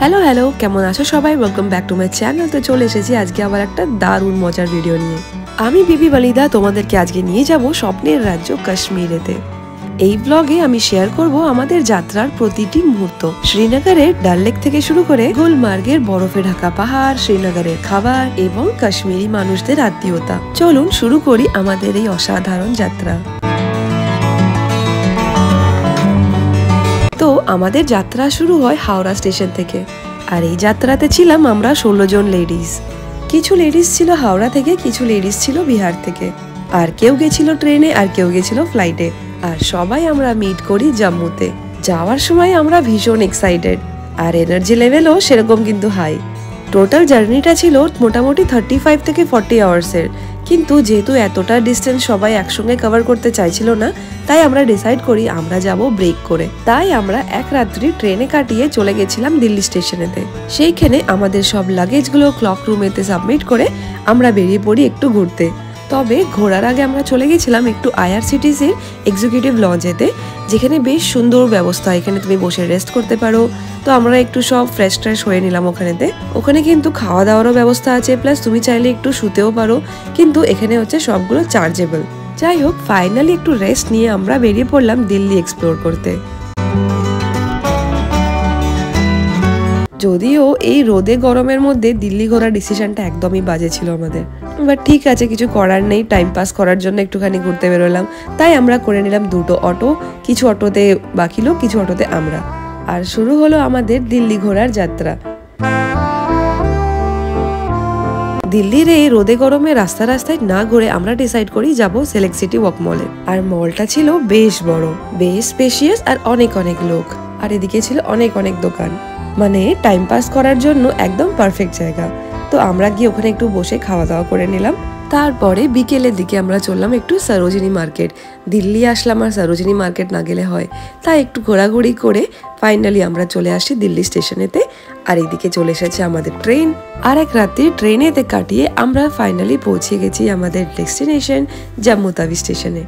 Hello hello, কেমন আছো সবাই? Welcome back to my channel. তো চলে এসেছি আজকে আবার একটা দারুণ মজার ভিডিও নিয়ে। আমি বিবি বালিদা তোমাদেরকে আজকে নিয়ে যাব স্বপ্নের রাজ্য কাশ্মীরেতে। এই ব্লগে আমি শেয়ার করব আমাদের যাত্রার প্রতিটি মুহূর্ত। শ্রীনগরের ডাল লেক থেকে শুরু করে গুলমার্গের বরফে ঢাকা পাহাড়, শ্রীনগরের খাবার এবং কাশ্মীরি মানুষদের আত্মীয়তা। চলুন শুরু করি আমাদের এই অসাধারণ যাত্রা। তো আমাদের যাত্রা শুরু হয় হাওড়া স্টেশন থেকে। আর এই যাত্রাতে ছিলাম আমরা 16 জন লেডিস। কিছু লেডিস ছিল হাওড়া থেকে, কিছু লেডিস ছিল বিহার থেকে, আর কেউ গেছিল ট্রেনে আর কেউ গেছিল ফ্লাইটে। আর সবাই আমরা মিট করি জম্মুতে। যাওয়ার সময় আমরা ভীষণ এক্সাইটেড, আর এনার্জি লেভেলও সেরকম কিন্তু হাই। টোটাল জার্নিটা ছিল মোটামুটি 35 থেকে 40 আওয়ার্সের। কিন্তু যেহেতু এতটা ডিস্টেন্স সবাই একসঙ্গে কভার করতে চাইছিল না, তাই আমরা ডিসাইড করি আমরা যাব ব্রেক করে। তাই আমরা এক রাত্রি ট্রেনে কাটিয়ে চলে গেছিলাম দিল্লি স্টেশনেতে। সেইখানে আমাদের সব লাগেজগুলো ক্লক রুমেতে সাবমিট করে আমরা বেরিয়ে পড়ি একটু ঘুরতে। তবে ঘোরার আগে আমরা চলে গেছিলাম একটু IRCTCর এক্সিকিউটিভ লঞ্চেতে, যেখানে বেশ সুন্দর ব্যবস্থা, এখানে তুমি বসে রেস্ট করতে পারো। তো আমরা একটু সব ফ্রেশ হয়ে নিলাম ওখানেতে। ওখানে কিন্তু খাওয়া দাওয়ারও ব্যবস্থা আছে, প্লাস তুমি চাইলে একটু শুতেও পারো, কিন্তু এখানে হচ্ছে সবগুলো চার্জেবল। যাই হোক, ফাইনালি একটু রেস্ট নিয়ে আমরা বেরিয়ে পড়লাম দিল্লি এক্সপ্লোর করতে। যদিও এই রোদে গরমের মধ্যে দিল্লি ঘোরার ডিসিশনটা একদমই বাজে ছিল আমাদের, বাট ঠিক আছে, কিছু করার নেই। টাইম পাস করার জন্য একটুখানি ঘুরতে বেরোলাম, তাই আমরা করে নিলাম দুটো অটো। কিছু অটোতে বাকি লোক, কিছু অটোতে আমরা। আর শুরু হলো আমাদের দিল্লি ঘোরার যাত্রা। দিল্লির এই রোদে গরমে রাস্তায় না ঘুরে আমরা ডিসাইড করি যাব সিলেক্ট সিটি ওয়াক মলে। আর মলটা ছিল বেশ বড়, বেশ স্পেশিয়াস, আর অনেক লোক। আর এদিকে ছিল অনেক দোকান, মানে টাইম পাস করার জন্য একদম পারফেক্ট জায়গা। তো আমরা গিয়ে ওখানে একটু বসে খাওয়া দাওয়া করে নিলাম। তারপরে বিকেলের দিকে আমরা চললাম একটু সরোজিনী মার্কেট। দিল্লি আসলাম আর সরোজিনী মার্কেট না গেলে হয়, তাই একটু ঘোরাঘুরি করে ফাইনালি আমরা চলে আসি দিল্লি স্টেশনেতে। আর এইদিকে চলে এসেছে আমাদের ট্রেন। আর এক রাত্রি ট্রেনেতে কাটিয়ে আমরা ফাইনালি পৌঁছে গেছি আমাদের ডেস্টিনেশন জম্মু তাওয়ি স্টেশনে।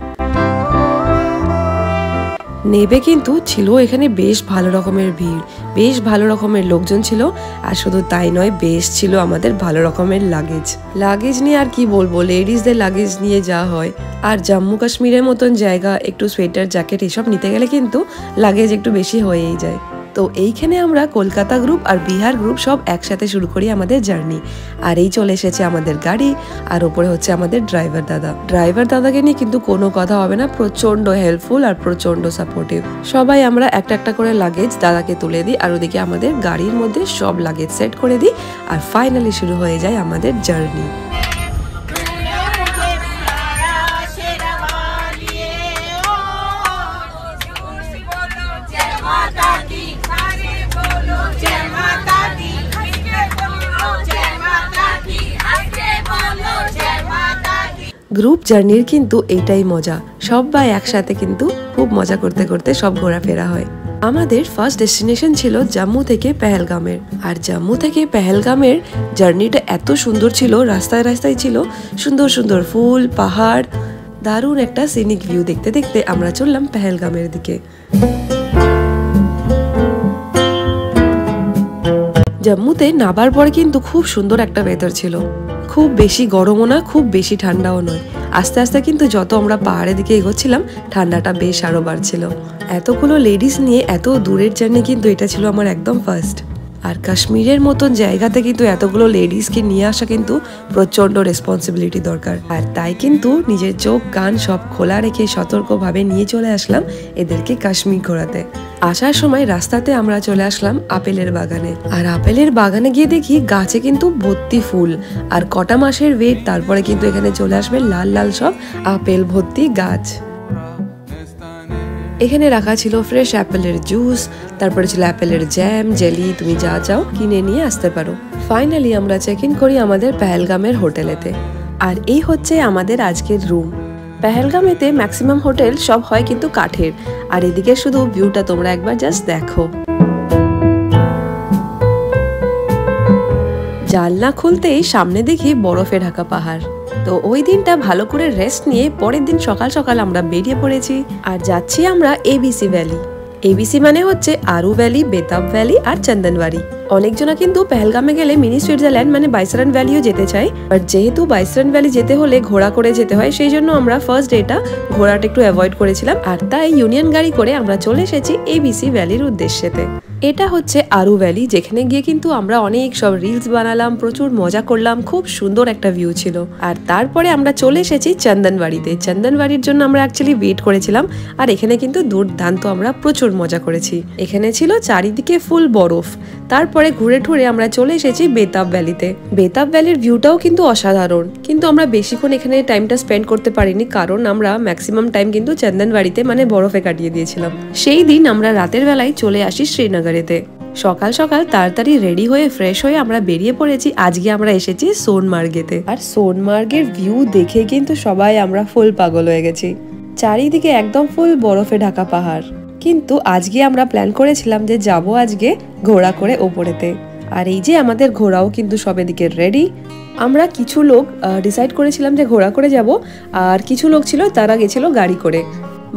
নেবে কিন্তু ছিল এখানে বেশ ভালো রকমের ভিড়, বেশ ভালো রকমের লোকজন ছিল। আর শুধু তাই নয়, বেশ ছিল আমাদের ভালো রকমের লাগেজ নিয়ে আর কি বলবো, লেডিসদের লাগেজ নিয়ে যাওয়া হয়। আর জম্মু কাশ্মীরের মতন জায়গা, একটু সোয়েটার জ্যাকেট এসব নিতে গেলে কিন্তু লাগেজ একটু বেশি হয়েই যায়। তো এইখানে আমরা কলকাতা গ্রুপ আর বিহার গ্রুপ সব একসাথে শুরু করি আমাদের জার্নি। আর এই চলে এসেছে আমাদের গাড়ি, আর ওপরে হচ্ছে আমাদের ড্রাইভার দাদাকে নিয়ে কিন্তু কোনো কথা হবে না, প্রচন্ড হেল্পফুল আর প্রচন্ড সাপোর্টিভ। সবাই আমরা একটা করে লাগেজ দাদাকে তুলে দিই, আর ওদিকে আমাদের গাড়ির মধ্যে সব লাগেজ সেট করে দিই। আর ফাইনালি শুরু হয়ে যায় আমাদের জার্নি। গ্রুপ জার্নির কিন্তু এইটাই মজা, সবাই একসাথে কিন্তু খুব মজা করতে করতে সব ঘোরাফেরা হয়। আমাদের ফার্স্ট ডেস্টিনেশন ছিল জম্মু থেকে পেহেলগামের। আর জম্মু থেকে পেহেলগামের জার্নিটা এত সুন্দর ছিল, রাস্তায় ছিল সুন্দর ফুল, পাহাড়, দারুণ একটা সিনিক ভিউ দেখতে দেখতে আমরা চললাম পেহেলগামের দিকে। জম্মুতে নামার পর কিন্তু খুব সুন্দর একটা ওয়েদার ছিল, খুব বেশি গরমও না, খুব বেশি ঠান্ডাও নয়। আস্তে আস্তে কিন্তু যত আমরা পাহাড়ের দিকে এগোচ্ছিলাম, ঠান্ডাটা বেশ আরো বাড়ছিল। এতগুলো লেডিস নিয়ে এত দূরের জার্নি কিন্তু এটা ছিল আমার একদম ফার্স্ট। আর কাশ্মীরের মতন জায়গাতে কিন্তু এতগুলো লেডিসকে নিয়ে আসা কিন্তু প্রচন্ড রেসপন্সিবিলিটি দরকার। আর তাই কিন্তু নিজের চোখ কান সব খোলা রেখে সতর্কভাবে নিয়ে চলে আসলাম এদেরকে কাশ্মীর ঘোরাতে। আসার সময় রাস্তাতে আমরা চলে আসলাম আপেলের বাগানে। আর আপেলের বাগানে গিয়ে দেখি গাছে কিন্তু ভর্তি ফুল। আর কটা মাসের ওয়েট, তারপরে কিন্তু এখানে চলে আসবে লাল সব আপেল ভর্তি গাছ। এখানে রাখা ছিল ফ্রেশ অ্যাপেলের জুস, তারপরে ছিল অ্যাপেলের জ্যাম, জেলি, তুমি যা চাও কিনে নিয়ে আসতে পারো। ফাইনালি আমরা চেক ইন করি আমাদের পেহেলগামের হোটেলেতে। আর এই হচ্ছে আমাদের আজকের রুম। পেহেলগামেতে ম্যাক্সিমাম হোটেল সব হয় কিন্তু কাঠের। আর এদিকে শুধু ভিউটা তোমরা একবার জাস্ট দেখো। জানলা খুলতেই সামনে দেখি বরফে ঢাকা পাহাড়। তো ওই দিনটা ভালো করে রেস্ট নিয়ে পরের দিন সকাল সকাল আমরা বেরিয়ে পড়েছি আর যাচ্ছি আমরা ABC ভ্যালি। ABC মানে হচ্ছে আরু ভ্যালি, বেতাব ভ্যালি আর চন্দনবাড়ি। অনেকজনা কিন্তু পেহেলগামে গেলে মিনি সুইজারল্যান্ড মানে বাইসরান ভ্যালিও যেতে চায়, বাট যেহেতু বাইসরান ভ্যালি যেতে হলে ঘোড়া করে যেতে হয়, সেই জন্য আমরা ফার্স্ট ডেটা ঘোড়াটা একটু অ্যাভয়েড করেছিলাম। আর তাই ইউনিয়ন গাড়ি করে আমরা চলে এসেছি এবিসি ভ্যালির উদ্দেশ্যেতে। এটা হচ্ছে আরু ভ্যালি, যেখানে গিয়ে কিন্তু আমরা অনেক সব রিলস বানালাম, প্রচুর মজা করলাম, খুব সুন্দর একটা ভিউ ছিল। আর তারপরে আমরা চলে এসেছি চন্দনবাড়িতে। চন্দনবাড়ির জন্য আমরা অ্যাকচুয়ালি ওয়েট করেছিলাম, আর এখানে কিন্তু দুর্দান্ত আমরা প্রচুর মজা করেছি। এখানে ছিল চারিদিকে ফুল বরফ। তারপরে ঘুরে ঠুরে আমরা চলে এসেছি বেতাব ভ্যালিতে। বেতাব ভ্যালির ভিউটাও কিন্তু অসাধারণ, কিন্তু আমরা বেশিক্ষণ এখানে টাইমটা স্পেন্ড করতে পারিনি, কারণ আমরা ম্যাক্সিমাম টাইম কিন্তু চন্দনবাড়িতে মানে বরফে কাটিয়ে দিয়েছিলাম। সেই দিন আমরা রাতের বেলায় চলে আসি শ্রীনগরেতে। সকাল সকাল তাড়াতাড়ি রেডি হয়ে ফ্রেশ হয়ে আমরা বেরিয়ে পড়েছি। আজকে আমরা এসেছি সোনমার্গেতে, আর সোনমার্গের ভিউ দেখে কিন্তু সবাই আমরা ফুল পাগল হয়ে গেছি। চারিদিকে একদম ফুল বরফে ঢাকা পাহাড়। কিন্তু আজকে আমরা প্ল্যান করেছিলাম যে যাব আজকে ঘোড়া করে ওপরেতে। আর এই যে আমাদের ঘোড়াও কিন্তু সবে দিকে রেডি। আমরা কিছু লোক ডিসাইড করেছিলাম যে ঘোড়া করে যাব, আর কিছু লোক ছিল তারা গেছিল গাড়ি করে।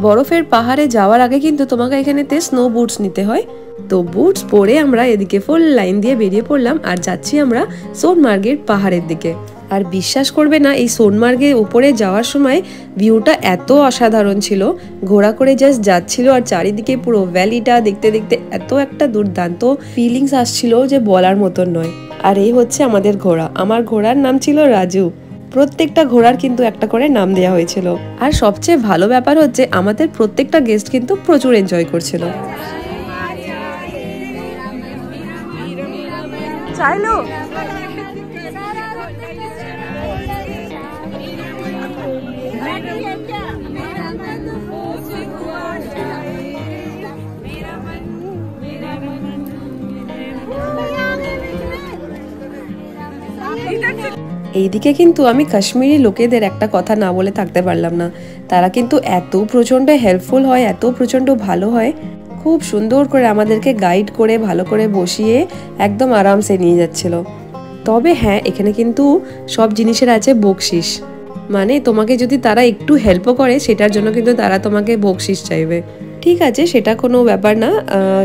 বরফের পাহাড়ে যাওয়ার আগে কিন্তু তোমাকে এখানেতে স্নো বুটস নিতে হয়। তো বুটস পরে আমরা এদিকে ফুল লাইন দিয়ে বেরিয়ে পড়লাম, আর যাচ্ছি আমরা সোনমার্গের পাহাড়ের দিকে। আর বিশ্বাস করবে না, এই সোনমার্গের উপরে যাওয়ার সময় ভিউটা এত অসাধারণ ছিল। ঘোড়া করে জাস্ট যাচ্ছিল, আর চারিদিকে পুরো ভ্যালিটা দেখতে দেখতে এত একটা দুর্দান্ত ফিলিংস আসছিল যে বলার মতন নয়। আর এই হচ্ছে আমাদের ঘোড়া। আমার ঘোড়ার নাম ছিল রাজু। প্রত্যেকটা ঘোড়ার কিন্তু একটা করে নাম দেওয়া হয়েছিল। আর সবচেয়ে ভালো ব্যাপার হচ্ছে আমাদের প্রত্যেকটা গেস্ট কিন্তু প্রচুর এনজয় করছিল। চাইলো এইদিকে কিন্তু আমি কাশ্মীরি লোকেদের একটা কথা না বলে থাকতে পারলাম না। তারা কিন্তু এত প্রচন্ড হেল্পফুল হয়, এত প্রচন্ড ভালো হয়, খুব সুন্দর করে আমাদেরকে গাইড করে ভালো করে বসিয়ে একদম আরামসে নিয়ে যাচ্ছিল। তবে হ্যাঁ, এখানে কিন্তু সব জিনিসের আছে বকশিস, মানে তোমাকে যদি তারা একটু হেল্পও করে সেটার জন্য কিন্তু তারা তোমাকে বকশিস চাইবে। ঠিক আছে, সেটা কোনো ব্যাপার না,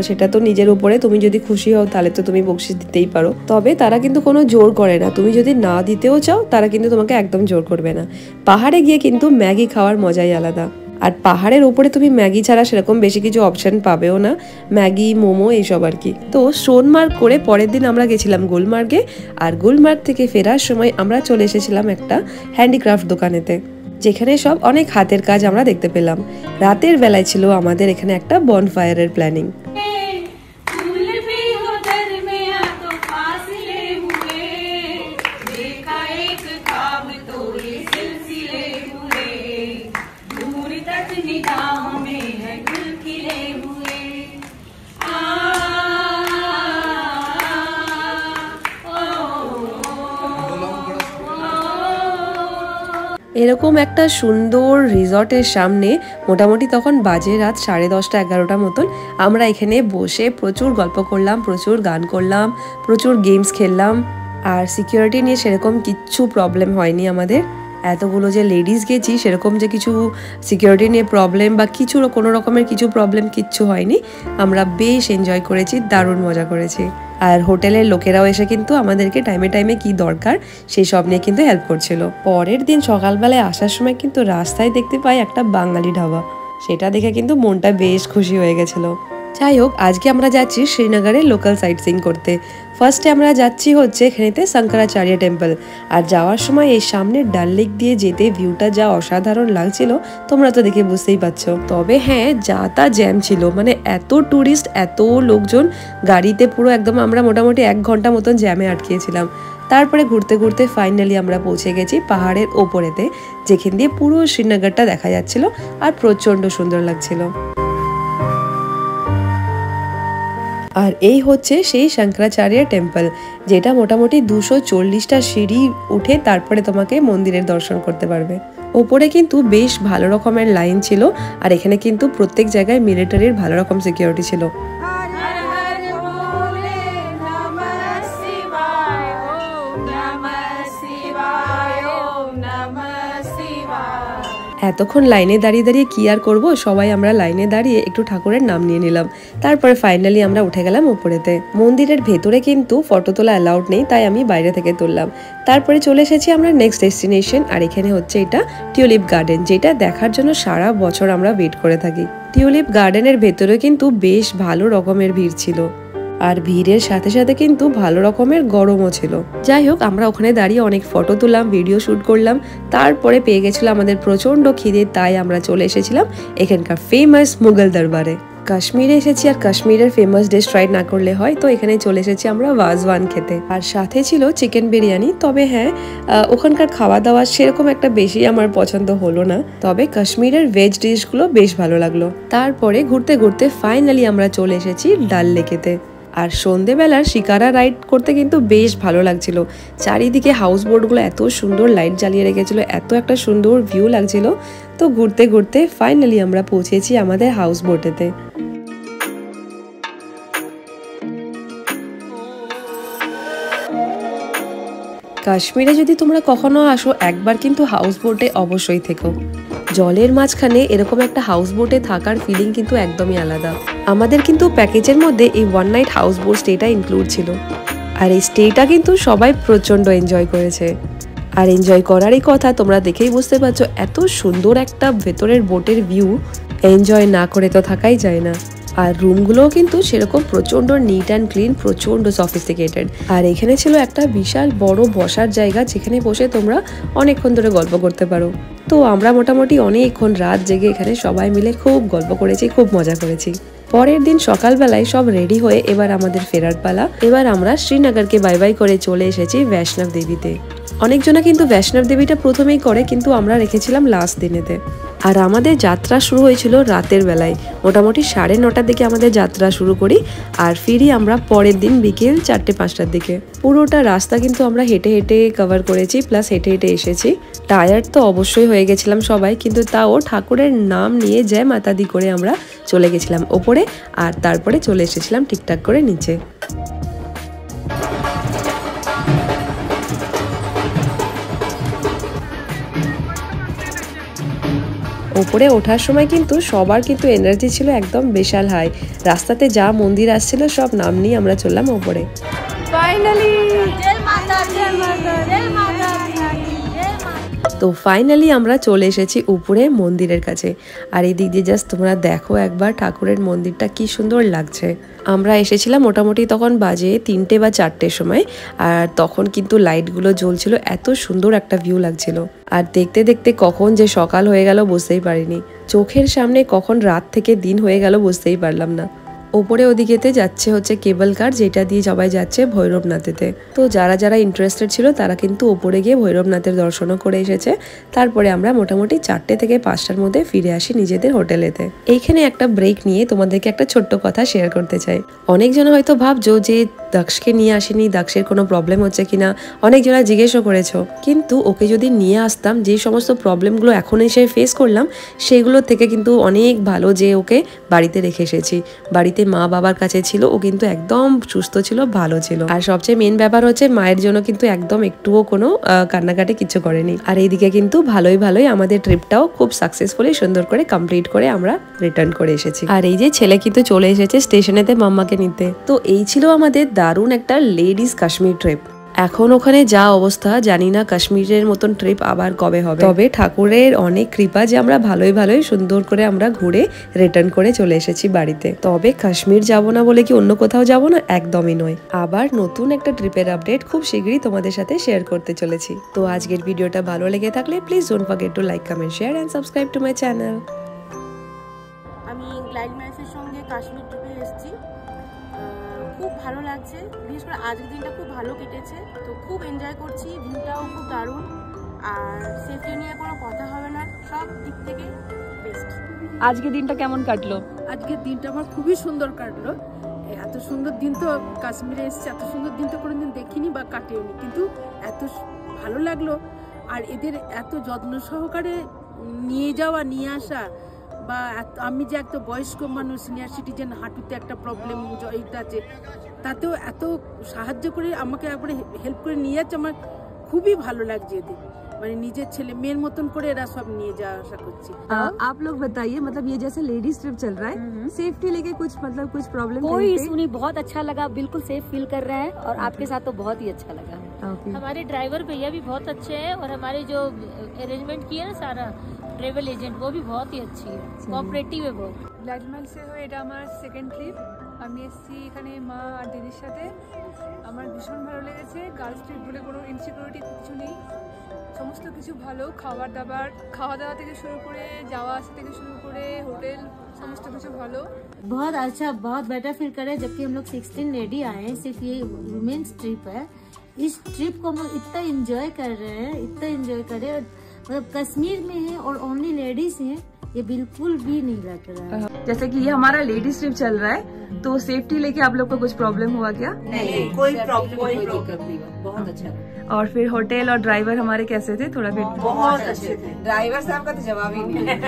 সেটা তো নিজের উপরে, তুমি যদি খুশি হও তাহলে তো তুমি বকশিস দিতেই পারো। তবে তারা কিন্তু কোনো জোর করে না, তুমি যদি না দিতেও চাও তারা কিন্তু তোমাকে একদম জোর করবে না। পাহাড়ে গিয়ে কিন্তু ম্যাগি খাওয়ার মজাই আলাদা। আর পাহাড়ের উপরে তুমি ম্যাগি ছাড়া সেরকম বেশি কিছু অপশন পাবেও না, ম্যাগি মোমো এইসব আর কি। তো সোনমার্গ করে পরের দিন আমরা গেছিলাম গুলমার্গে, আর গুলমার্গ থেকে ফেরার সময় আমরা চলে এসেছিলাম একটা হ্যান্ডিক্রাফট দোকানেতে, যেখানে সব অনেক হাতের কাজ আমরা দেখতে পেলাম। রাতের বেলায় ছিল আমাদের এখানে একটা বনফায়ারের প্ল্যানিং। এরকম একটা সুন্দর রিসর্টের সামনে মোটামুটি তখন বাজে রাত 10:30-11টা মতন। আমরা এখানে বসে প্রচুর গল্প করলাম, প্রচুর গান করলাম, প্রচুর গেমস খেললাম। আর সিকিউরিটি নিয়ে সেরকম কিচ্ছু প্রবলেম হয়নি আমাদের। এতগুলো যে লেডিস গেছি সেরকম যে কিছু সিকিউরিটি নিয়ে প্রবলেম বা কিছু কোনো রকমের কিছু প্রবলেম কিচ্ছু হয়নি। আমরা বেশ এনজয় করেছি, দারুণ মজা করেছি। আর হোটেলের লোকেরাও এসে কিন্তু আমাদেরকে টাইমে টাইমে কি দরকার সেই সব নিয়ে কিন্তু হেল্প করছিল। পরের দিন সকালবেলায় আসার সময় কিন্তু রাস্তায় দেখতে পাই একটা বাঙালি ধাবা, সেটা দেখে কিন্তু মনটা বেশ খুশি হয়ে গেছিল। যাই হোক, আজকে আমরা যাচ্ছি শ্রীনগরের লোকাল সাইট সিইং করতে। ফার্স্টে আমরা যাচ্ছি হচ্ছে এখানেতে শঙ্করাচার্য টেম্পল। আর যাওয়ার সময় এই সামনে ডাল লেক দিয়ে যেতে ভিউটা যা অসাধারণ লাগছিল তোমরা তো দেখে বুঝতেই পারছো। তবে হ্যাঁ, যা তা জ্যাম ছিল, মানে এত টুরিস্ট, এত লোকজন গাড়িতে, পুরো একদম আমরা মোটামুটি 1 ঘন্টা মতন জ্যামে আটকিয়েছিলাম। তারপরে ঘুরতে ঘুরতে ফাইনালি আমরা পৌঁছে গেছি পাহাড়ের ওপরেতে, যেখান দিয়ে পুরো শ্রীনগরটা দেখা যাচ্ছিল আর প্রচন্ড সুন্দর লাগছিল। আর এই হচ্ছে সেই শঙ্করাচার্য টেম্পল, যেটা মোটামুটি 240টা সিঁড়ি উঠে তারপরে তোমাকে মন্দিরের দর্শন করতে পারবে। ওপরে কিন্তু বেশ ভালো রকমের লাইন ছিল, আর এখানে কিন্তু প্রত্যেক জায়গায় মিলিটারির ভালো রকম সিকিউরিটি ছিল। এতক্ষণ লাইনে দাঁড়িয়ে দাঁড়িয়ে কি আর করবো, সবাই আমরা লাইনে দাঁড়িয়ে একটু ঠাকুরের নাম নিয়ে নিলাম। তারপরে ফাইনালি আমরা উঠে গেলাম উপরেতে। মন্দিরের ভেতরে কিন্তু ফটো তোলা অ্যালাউড নেই, তাই আমি বাইরে থেকে তুললাম। তারপরে চলে এসেছি আমরা নেক্সট ডেস্টিনেশন, আর এখানে হচ্ছে এটা টিউলিপ গার্ডেন, যেটা দেখার জন্য সারা বছর আমরা ওয়েট করে থাকি। টিউলিপ গার্ডেনের ভেতরে কিন্তু বেশ ভালো রকমের ভিড় ছিল, আর ভিড়ের সাথে সাথে কিন্তু ভালো রকমের গরমও ছিল। যাই হোক, আমরা ওখানে দাঁড়িয়ে অনেক ফটো তুললাম, ভিডিও শুট করলাম। তারপরে পেয়ে গেছিল আমাদের প্রচন্ড খিদে, তাই আমরা চলে এসেছিলাম এখানকার ফেমাস মুঘল দরবারে। কাশ্মীরে এসেছি আর কাশ্মীরের ফেমাস ডিশ ট্রাই না করলে হয়, তো এখানে চলে এসেছি আমরা ওয়াজওয়ান খেতে। আর সাথে ছিল চিকেন বিরিয়ানি। তবে হ্যাঁ, ওখানকার খাওয়া দাওয়া সেরকম একটা বেশি আমার পছন্দ হলো না, তবে কাশ্মীরের ভেজ ডিশগুলো বেশ ভালো লাগলো। তারপরে ঘুরতে ঘুরতে ফাইনালি আমরা চলে এসেছি ডাল লেকেতে। আর সন্ধেবেলার শিকারা রাইড করতে কিন্তু বেশ ভালো লাগছিল। চারিদিকে হাউস বোটগুলো এত সুন্দর লাইট জ্বালিয়ে রেখেছিল, এত একটা সুন্দর ভিউ লাগছিল। তো ঘুরতে ঘুরতে ফাইনালি আমরা পৌঁছেছি আমাদের হাউস বোটেতে। কাশ্মীরে যদি তোমরা কখনো আসো, একবার কিন্তু হাউস বোটে অবশ্যই থেকো। জলের মাঝখানে এরকম একটা হাউস বোটে থাকার ফিলিং কিন্তু একদমই আলাদা। আমাদের কিন্তু প্যাকেজের মধ্যে এই 1 নাইট হাউস বোট স্টেটা ইনক্লুড ছিল, আর এই স্টেটা কিন্তু সবাই প্রচন্ড এনজয় করেছে। আর এনজয় করারই কথা, তোমরা দেখেই বুঝতে পারছো এত সুন্দর একটা ভেতরের বোটের ভিউ, এনজয় না করে তো থাকাই যায় না। আর রুমগুলোও কিন্তু সেরকম প্রচন্ড নিট অ্যান্ড ক্লিন, প্রচন্ড সফিস্টিকেটেড। আর এখানে ছিল একটা বিশাল বড় বসার জায়গা, যেখানে বসে তোমরা অনেকক্ষণ ধরে গল্প করতে পারো। তো আমরা মোটামুটি অনেকক্ষণ রাত জেগে এখানে সবাই মিলে খুব গল্প করেছি, খুব মজা করেছি। পরের দিন সকালবেলায় সব রেডি হয়ে এবার আমাদের ফেরার পালা। এবার আমরা শ্রীনগরকে বাই বাই করে চলে এসেছি বৈষ্ণব দেবীতে। অনেকজনা কিন্তু বৈষ্ণব দেবীটা প্রথমেই করে, কিন্তু আমরা রেখেছিলাম লাস্ট দিনেতে। আর আমাদের যাত্রা শুরু হয়েছিল রাতের বেলায়, মোটামুটি 9:30টার দিকে আমাদের যাত্রা শুরু করি, আর ফিরি আমরা পরের দিন বিকেল 4-5টার দিকে। পুরোটা রাস্তা কিন্তু আমরা হেঁটে হেঁটে কভার করেছি, প্লাস হেঁটে হেঁটে এসেছি। টায়ার্ড তো অবশ্যই হয়ে গেছিলাম সবাই, কিন্তু তাও ঠাকুরের নাম নিয়ে জয় মাতা দি করে আমরা চলে গেছিলাম ওপরে, আর তারপরে চলে এসেছিলাম ঠিকঠাক করে নিচে। ওপরে ওঠার সময় কিন্তু সবার কিন্তু এনার্জি ছিল একদম বিশাল হাই। রাস্তাতে যা মন্দির আসছিল সব নাম নিয়ে আমরা চললাম ওপরে। তো ফাইনালি আমরা চলে এসেছি উপরে মন্দিরের কাছে। আর এই দিক দিয়ে জাস্ট তোমরা দেখো একবার ঠাকুরের মন্দিরটা কি সুন্দর লাগছে। আমরা এসেছিলাম মোটামুটি তখন বাজে 3টে বা 4টের সময়, আর তখন কিন্তু লাইটগুলো জ্বলছিল, এত সুন্দর একটা ভিউ লাগছিল। আর দেখতে দেখতে কখন যে সকাল হয়ে গেল বুঝতেই পারিনি, চোখের সামনে কখন রাত থেকে দিন হয়ে গেল বুঝতেই পারলাম না। ওপরে ওদিকেতে যাচ্ছে হচ্ছে কেবল কার, যেটা দিয়ে সবাই যাচ্ছে ভৈরবনাথেতে। তো যারা যারা ইন্টারেস্টেড ছিল তারা কিন্তু ওপরে গিয়ে ভৈরবনাথের দর্শনও করে এসেছে। তারপরে আমরা মোটামুটি 4টে থেকে 5টার মধ্যে ফিরে আসি নিজেদের হোটেলেতে। এইখানে একটা ব্রেক নিয়ে তোমাদেরকে একটা ছোট্ট কথা শেয়ার করতে চাই। অনেকজন হয়তো ভাবছো যে দক্ষকে নিয়ে আসেনি, দক্ষের কোনো প্রবলেম হচ্ছে কিনা, অনেকজনা জিজ্ঞেসও করেছো। কিন্তু ওকে যদি নিয়ে আসতাম, যে সমস্ত প্রবলেমগুলো এখন এসে ফেস করলাম সেগুলো থেকে কিন্তু অনেক ভালো যে ওকে বাড়িতে রেখে এসেছি। বাড়িতে মা বাবার কাছে ছিল, ও কিন্তু একদম সুস্থ ছিল, ভালো ছিল। আর সবচেয়ে মেন ব্যাপার হচ্ছে মায়ের জন্য কিন্তু একদম একটুও কোনো কান্নাকাটি কিছু করেনি। আর এইদিকে কিন্তু ভালোই আমাদের ট্রিপটাও খুব সাকসেসফুলি সুন্দর করে কমপ্লিট করে আমরা রিটার্ন করে এসেছি। আর এই যে ছেলে কিন্তু চলে এসেছে স্টেশনেতে মাম্মাকে নিতে। তো এই ছিল আমাদের দারুণ একটা লেডিস কাশ্মীর ট্রিপ। এখন ওখানে যা অবস্থা, জানি না কাশ্মীরের মতন ট্রিপ আবার কবে হবে। তবে ঠাকুরের অনেক কৃপা যে আমরা ভালোই সুন্দর করে আমরা ঘুরে রিটার্ন করে চলে এসেছি বাড়িতে। তবে কাশ্মীর যাব না বলে কি অন্য কোথাও যাব না, একদমই নয়। আবার নতুন একটা ট্রিপের আপডেট খুব শীঘ্রই তোমাদের সাথে শেয়ার করতে চলেছি। তো আজকের ভিডিওটা ভালো লেগে থাকলে please don't forget to like, comment, share and subscribe to my channel. আমি গ্লাইড ম্যাক্সের সঙ্গে কাশ্মীর ট্রিপে এসেছি, খুব ভালো লাগছে। বিশেষ করে আজকের দিনটা খুব ভালো কেটেছে, তো খুব এনজয় করছি। ভিউটাও খুব দারুণ, আর সেফটি নিয়ে কোনো কথা হবে না, সব দিক থেকে বেস্ট। আজকের দিনটা কেমন কাটলো? আজকের দিনটা আমার খুবই সুন্দর কাটলো। এত সুন্দর দিন তো কাশ্মীরে এসেছি, এত সুন্দর দিন তো কোনোদিন দেখিনি বা কাটেওনি, কিন্তু এত ভালো লাগলো। আর এদের এত যত্ন সহকারে নিয়ে যাওয়া, নিয়ে আসা, বা আমি যে একটা বয়স্ক মানুষ, সিনিয়র সিটিজেন, হাঁটুতে একটা প্রবলেম এইটা আছে, তাতেও এত সাহায্য করে আমাকে একবারে হেল্প করে নিয়ে যাচ্ছে। আমার খুবই ভালো লাগছে এদের, মানে নিজের ছেলে মেয়ের মতন করে এরা সব নিয়ে যাওয়া আসা করছে। आप लोग बताइए, मतलब ये जैसे लेडीज ट्रिप चल रहा है, सेफ्टी लेके कुछ मतलब कुछ प्रॉब्लम कोई इशू नहीं, बहुत अच्छा लगा, बिल्कुल सेफ फील कर रहे हैं और आपके साथ तो बहुत ही अच्छा लगा। हमारे ड्राइवर भैया भी बहुत अच्छे हैं और हमारे जो अरेंजमेंट किए ना सारा ट्रेवल एजेंट, वो भी बहुत ही अच्छी है, কোঅপারেটিভ है। ব্ল্যাকমাইলসে হয়ে এটা আমার সেকেন্ড ট্রিপ। আমি এসেছি এখানে মা আর দিদির সাথে। আমার ভীষণ ভালো লেগেছে। গার্লস ট্রিপ বলে কোনো ইনসিকিউরিটি কিছু নেই, সমস্ত কিছু ভালো। খাওয়া দাওয়া থেকে শুরু করে যাওয়া আসা থেকে শুরু করে হোটেল সমস্ত কিছু ভালো। बहुत अच्छा, बहुत बेटर फील करे, जबकि हम लोग 16 लेडी आए हैं, सिर्फ ये वुमेन्स ट्रिप है। इस ट्रिप को हम लोग इतना एंजॉय कर रहे हैं, इतना एंजॉय कर रहे हैं, मतलब कश्मीर में है और ओनली लेडीज हैं, ये बिल्कुल भी नहीं लग रहा है। जैसे कि ये हमारा लेडीज ट्रिप चल रहा है, तो सेफ्टी लेके आप लोग को कुछ प्रॉब्लम हुआ क्या? नहीं, कोई प्रॉब्लम कोई दिक्कत नहीं, बहुत अच्छा। और फिर होटल और ड्राइवर हमारे कैसे थे? थोड़ा फिर बहुत अच्छे थे, ड्राइवर साहब का तो जवाब ही नहीं है।